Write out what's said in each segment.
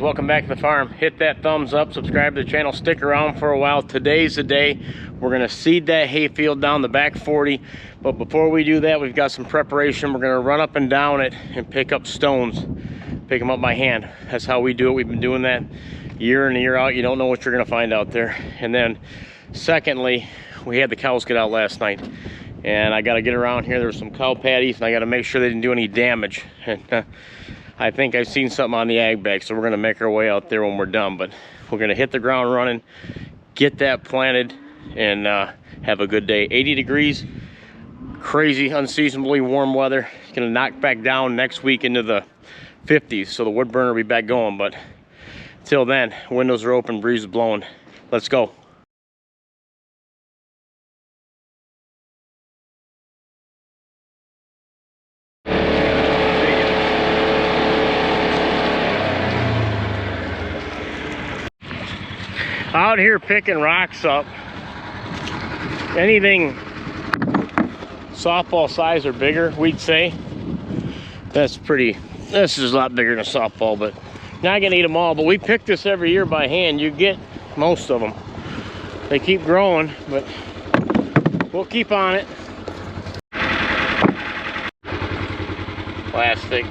welcome back to the farm. Hit that thumbs up, subscribe to the channel, stick around for a while. Today's the day we're gonna seed that hay field down the back 40. But before we do that, we've got some preparation. We're gonna run up and down it and pick up stones, pick them up by hand. That's how we do it. We've been doing that year in and year out. You don't know what you're gonna find out there. And then secondly, we had the cows get out last night, and I got to get around here. There were some cow patties, and I got to make sure they didn't do any damage. And I think I've seen something on the ag bag, so we're going to make our way out there when we're done. But we're going to hit the ground running, get that planted, and have a good day. 80 degrees, crazy, unseasonably warm weather. It's going to knock back down next week into the 50s, so the wood burner will be back going. But till then, windows are open, breeze is blowing. Let's go. Out here picking rocks up. Anything softball size or bigger, we'd say. This is a lot bigger than a softball, but not gonna eat them all. But we pick this every year by hand. You get most of them. They keep growing, but we'll keep on it. Plastic.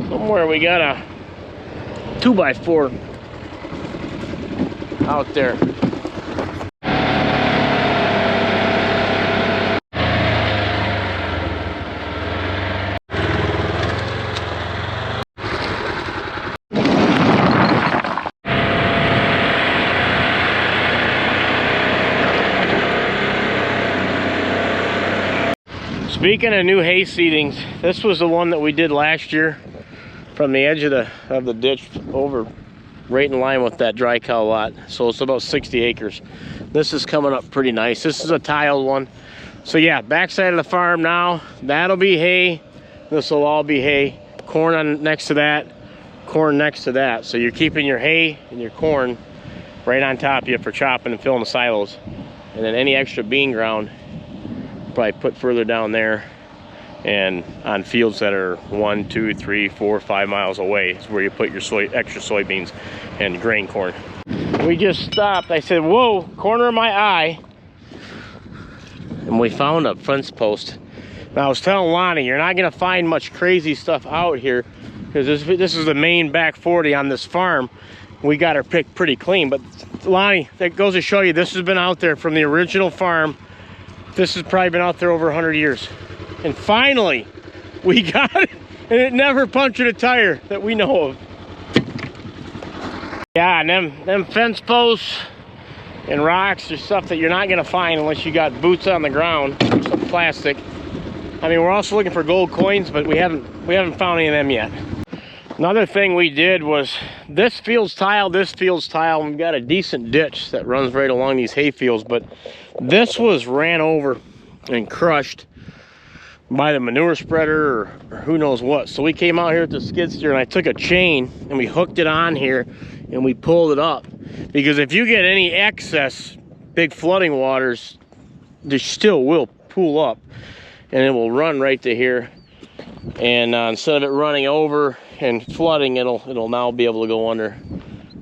Somewhere we got a 2x4 out there. Speaking of new hay seedings, this was the one that we did last year. From the edge of the ditch over right in line with that dry cow lot. So it's about 60 acres. This is coming up pretty nice. This is a tiled one. So yeah, backside of the farm now, that'll be hay. This will all be hay. Corn on next to that, corn next to that. So you're keeping your hay and your corn right on top of you for chopping and filling the silos. And then any extra bean ground, probably put further down there. And on fields that are 1, 2, 3, 4, 5 miles away is where you put your extra soybeans and grain corn. We just stopped. I said, whoa, corner of my eye. And we found a fence post. Now I was telling Lonnie, you're not gonna find much crazy stuff out here because this is the main back 40 on this farm. We got her picked pretty clean, but Lonnie, that goes to show you this has been out there from the original farm. This has probably been out there over 100 years. And finally, we got it, and it never punctured a tire that we know of. Yeah, and them fence posts and rocks are stuff that you're not gonna find unless you got boots on the ground, some plastic. I mean, we're also looking for gold coins, but we haven't found any of them yet. Another thing we did was this field's tiled, and we've got a decent ditch that runs right along these hay fields, but this was ran over and crushed by the manure spreader or who knows what. So we came out here with the skid steer and I took a chain and we hooked it on here and we pulled it up, because if you get any excess big flooding waters, they still will pool up and it will run right to here. And instead of it running over and flooding, it'll now be able to go under.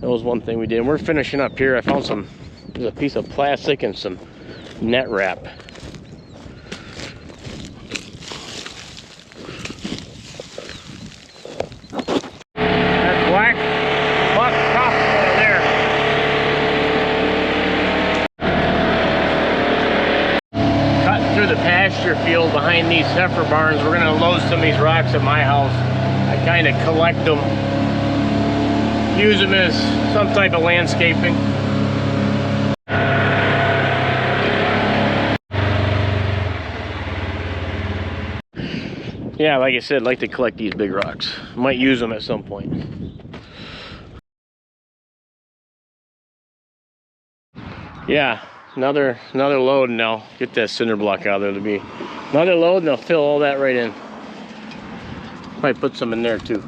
That was one thing we did. And we're finishing up here. I found there's a piece of plastic and some net wrap. The pasture field behind these heifer barns. We're gonna load some of these rocks at my house. I kind of collect them, use them as some type of landscaping. Yeah, like I said, I like to collect these big rocks. Might use them at some point. Yeah. Another load, and I'll get that cinder block out of there. To be another load, and I'll fill all that right in. Might put some in there too.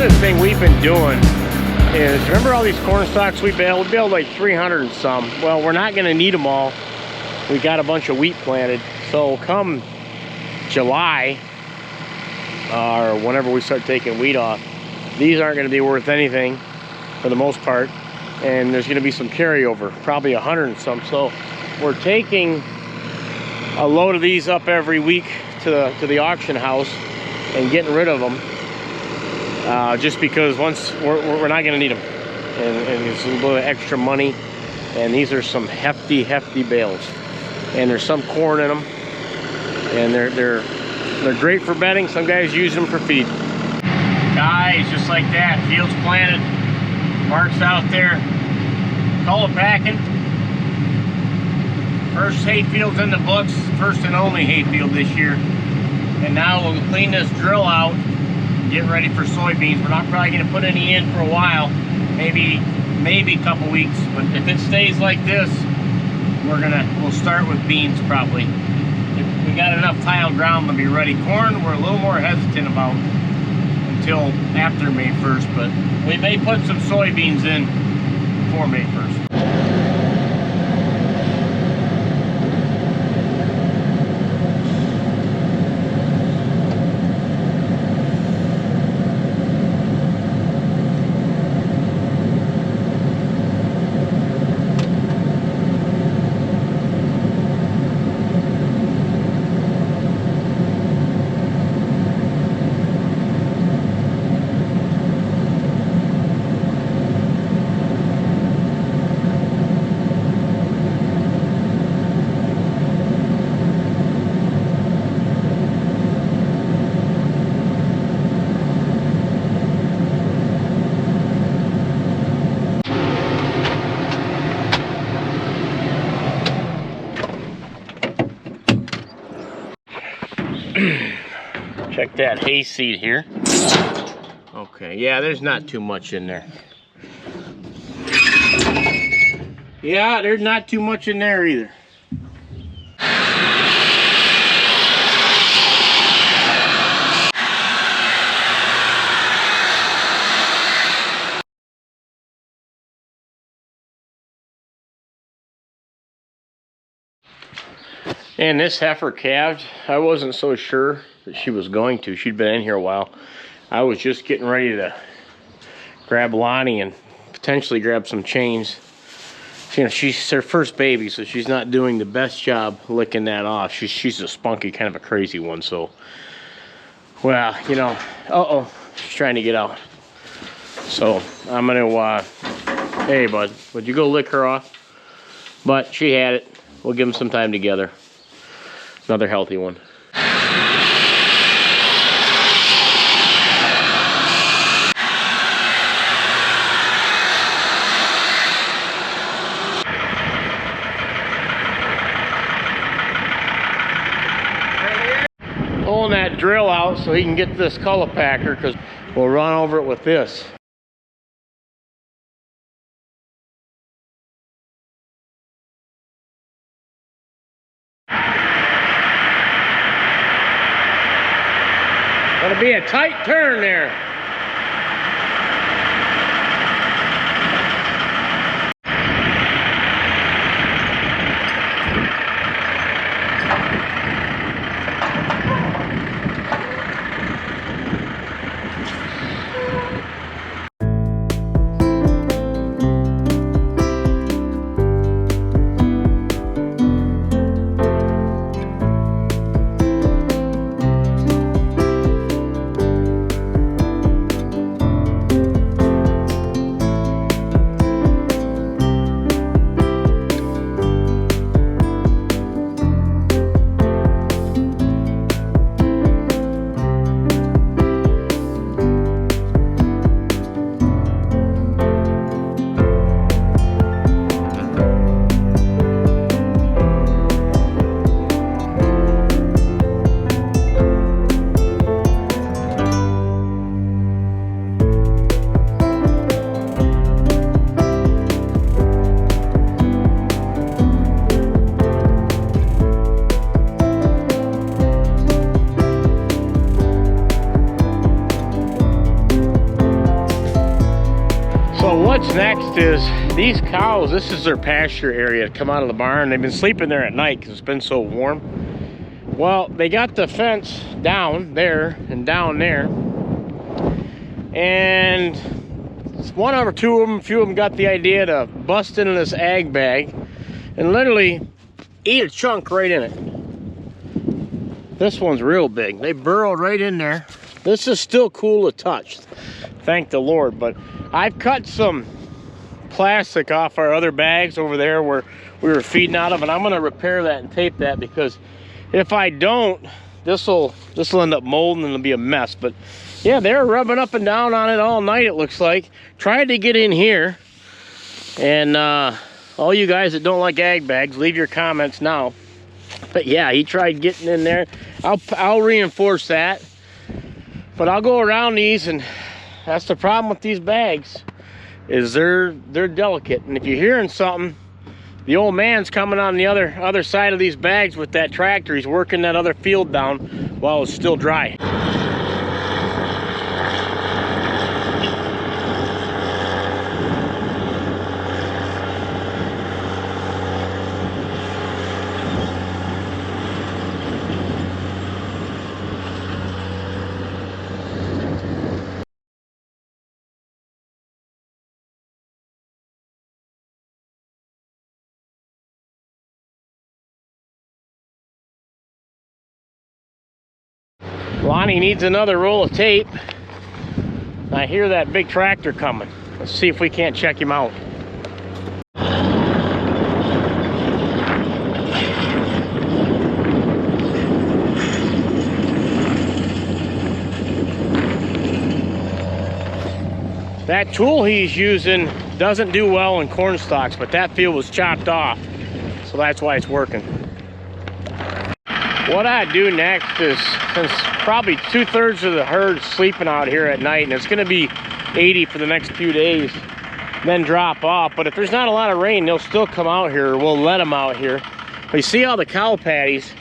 other thing we've been doing is, remember all these corn stalks we baled? We baled like 300 and some. Well, we're not gonna need them all. We got a bunch of wheat planted. So come July, or whenever we start taking wheat off, these aren't gonna be worth anything for the most part. And there's gonna be some carryover, probably 100 and some. So we're taking a load of these up every week to the auction house and getting rid of them, just because once we're not going to need them, and it's a little bit of extra money. And these are some hefty bales, and there's some corn in them, and they're great for bedding. Some guys use them for feed. Guys, just like that, fields planted, Mark's out there culling packing. First hay field's in the books, first and only hay field this year. And now we'll clean this drill out, get ready for soybeans. We're not probably gonna put any in for a while, maybe a couple weeks. But if it stays like this, we'll start with beans probably. If we got enough tile ground to be ready. Corn, we're a little more hesitant about until after May 1st, but we may put some soybeans in before May 1st. Check that hay seed here. Okay, yeah, there's not too much in there. Yeah, there's not too much in there either. And this heifer calved. I wasn't so sure that she was going to. She'd been in here a while. I was just getting ready to grab Lonnie and potentially grab some chains. You know, she's her first baby, so she's not doing the best job licking that off. She's a spunky, kind of a crazy one. So, well, you know, she's trying to get out. So I'm gonna, hey bud, would you go lick her off? But she had it. We'll give them some time together. Another healthy one. Pulling that drill out so he can get this Cullipacker, because we'll run over it with this. Gonna be a tight turn there. What's next is these cows, this is their pasture area to come out of the barn. They've been sleeping there at night because it's been so warm. Well, they got the fence down there and down there. And one or two of them, a few of them got the idea to bust into this ag bag and literally eat a chunk right in it. This one's real big. They burrowed right in there. This is still cool to touch, thank the Lord. But I've cut some plastic off our other bags over there where we were feeding out of, and I'm gonna repair that and tape that, because if I don't, this will end up molding and it'll be a mess. But yeah, they're rubbing up and down on it all night, it looks like. Tried to get in here, and all you guys that don't like ag bags, leave your comments now. But yeah, he tried getting in there. I'll reinforce that, but I'll go around these, and that's the problem with these bags, is they're delicate. And if you're hearing something, the old man's coming on the other side of these bags with that tractor. He's working that other field down while it's still dry. Lonnie needs another roll of tape. I hear that big tractor coming. Let's see if we can't check him out. That tool he's using doesn't do well in corn stalks, but that field was chopped off, so that's why it's working. What I do next is, since probably 2/3 of the herd's sleeping out here at night, and it's going to be 80 for the next few days, then drop off. But if there's not a lot of rain, they'll still come out here. We'll let them out here. We see all the cow patties,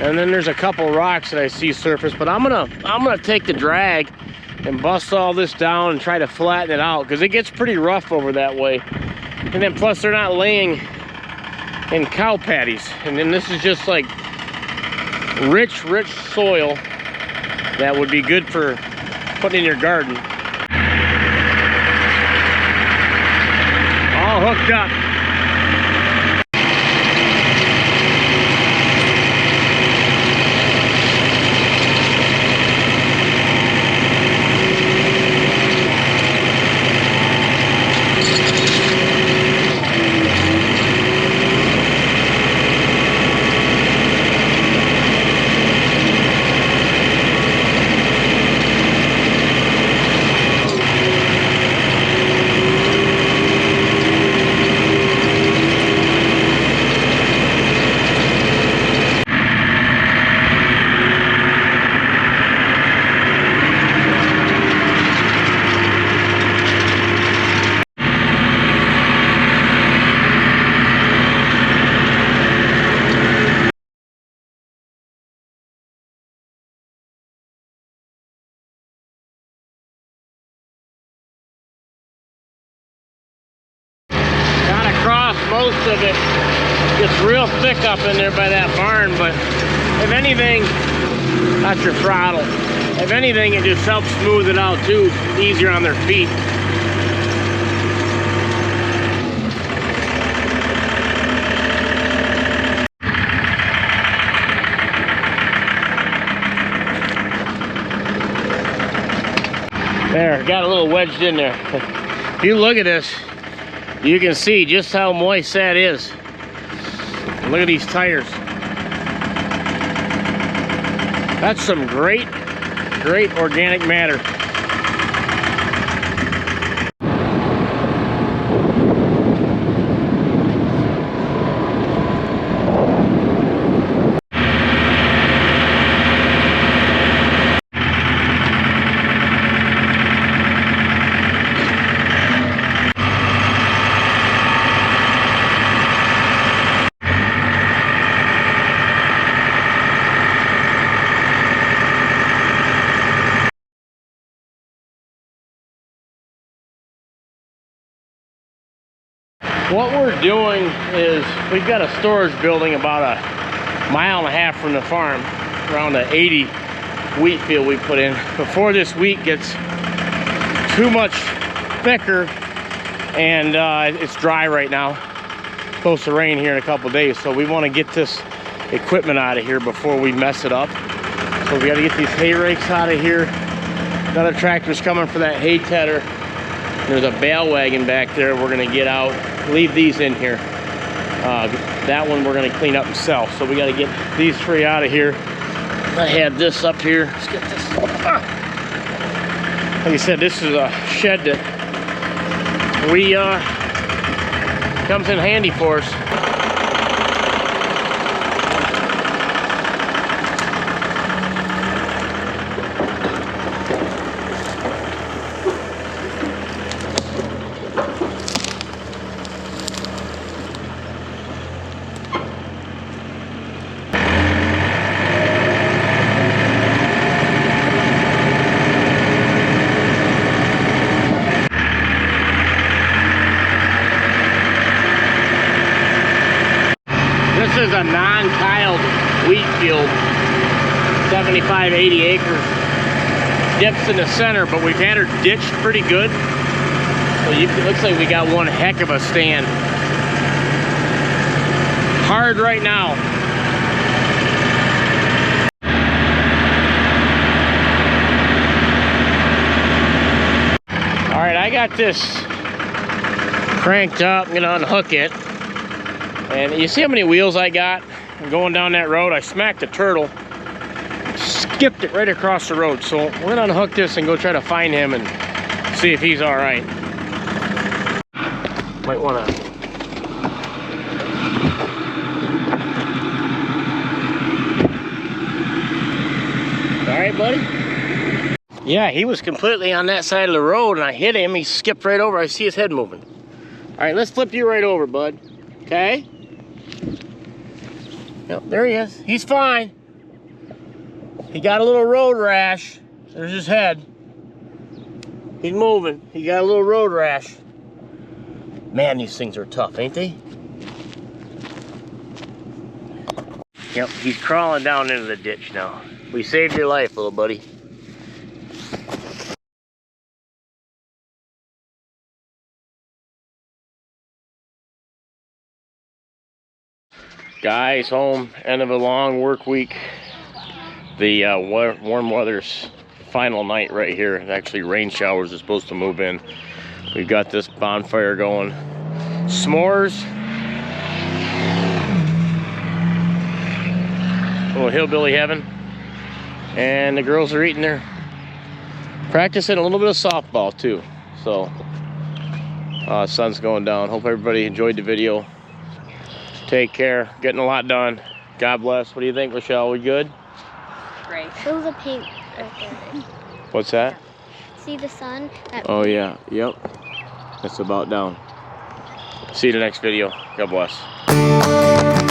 and then there's a couple rocks that I see surface. But I'm gonna take the drag and bust all this down and try to flatten it out, because it gets pretty rough over that way. And then plus they're not laying in cow patties, and then this is just like rich soil that would be good for putting in your garden. All hooked up. Most of it gets real thick up in there by that barn, but if anything, that's your throttle. If anything, it just helps smooth it out too, easier on their feet. There, got a little wedged in there. If you look at this, you can see just how moist that is. Look at these tires. That's some great organic matter. What we're doing is we've got a storage building about a mile and a half from the farm, around the 80 wheat field we put in. Before this wheat gets too much thicker, and it's dry right now, supposed to rain here in a couple days, so we want to get this equipment out of here before we mess it up. So we got to get these hay rakes out of here. Another tractor's coming for that hay tedder. There's a bale wagon back there we're going to get out. Leave these in here. That one we're going to clean up and sell. So we got to get these three out of here. I had this up here. Let's get this. Like I said, this is a shed that comes in handy for us. This is a non-tiled wheat field, 75, 80 acres. Dips in the center, but we've had her ditched pretty good. So it looks like we got one heck of a stand. Hard right now. All right, I got this cranked up. I'm gonna unhook it. And you see how many wheels I got? Going down that road, I smacked a turtle, skipped it right across the road. So we're gonna unhook this and go try to find him and see if he's all right. Might wanna. All right, buddy? Yeah, he was completely on that side of the road and I hit him. He skipped right over. I see his head moving. All right, let's flip you right over, bud. Okay? Yep, there he is. He's fine. He got a little road rash. There's his head. He's moving. He got a little road rash. Man, these things are tough, ain't they? Yep, he's crawling down into the ditch now. We saved your life, little buddy. Guys, home, end of a long work week. The warm weather's final night right here. Actually, rain showers are supposed to move in. We've got this bonfire going. S'mores. A little hillbilly heaven. And the girls are eating their, practicing a little bit of softball too. So, sun's going down. Hope everybody enjoyed the video. Take care. Getting a lot done. God bless. What do you think, Michelle? We good? Great. Show the paint right there. What's that? See the sun? Oh yeah. Yep. It's about down. See you in the next video. God bless.